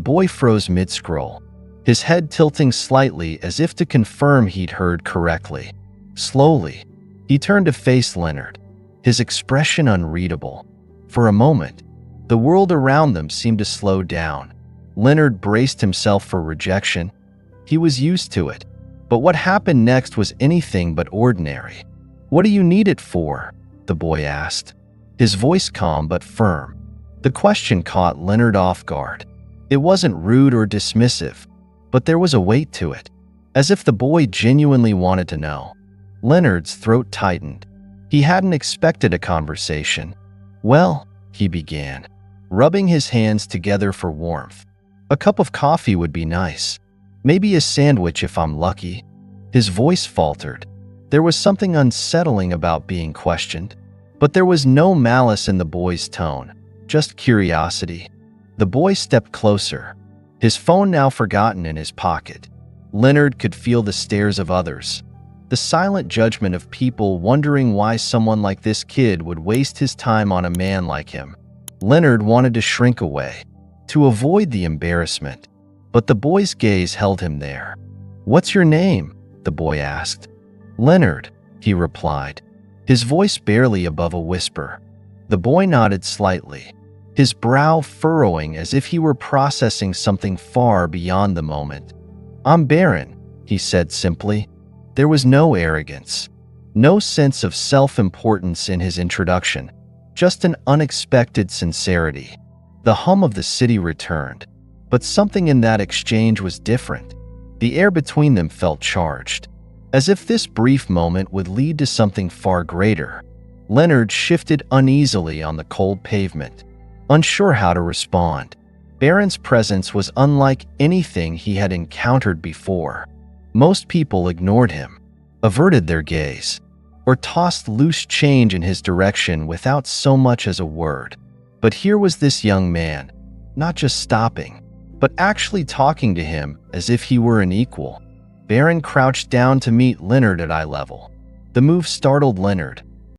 boy froze mid-scroll, his head tilting slightly as if to confirm he'd heard correctly. Slowly, he turned to face Leonard, his expression unreadable. For a moment, the world around them seemed to slow down. Leonard braced himself for rejection. He was used to it, but what happened next was anything but ordinary. "What do you need it for?" the boy asked, his voice calm but firm. The question caught Leonard off guard. It wasn't rude or dismissive, but there was a weight to it, as if the boy genuinely wanted to know. Leonard's throat tightened. He hadn't expected a conversation. "Well," he began, rubbing his hands together for warmth. "A cup of coffee would be nice. Maybe a sandwich if I'm lucky." His voice faltered. There was something unsettling about being questioned, but there was no malice in the boy's tone, just curiosity. The boy stepped closer, his phone now forgotten in his pocket. Leonard could feel the stares of others, the silent judgment of people wondering why someone like this kid would waste his time on a man like him. Leonard wanted to shrink away, to avoid the embarrassment, but the boy's gaze held him there. "What's your name?" the boy asked. "Leonard," he replied, his voice barely above a whisper. The boy nodded slightly, his brow furrowing as if he were processing something far beyond the moment. "I'm Barron," he said simply. There was no arrogance, no sense of self-importance in his introduction, just an unexpected sincerity. The hum of the city returned, but something in that exchange was different. The air between them felt charged, as if this brief moment would lead to something far greater. Leonard shifted uneasily on the cold pavement, unsure how to respond. Barron's presence was unlike anything he had encountered before. Most people ignored him, averted their gaze, or tossed loose change in his direction without so much as a word. But here was this young man, not just stopping, but actually talking to him as if he were an equal. Barron crouched down to meet Leonard at eye level. The move startled Leonard,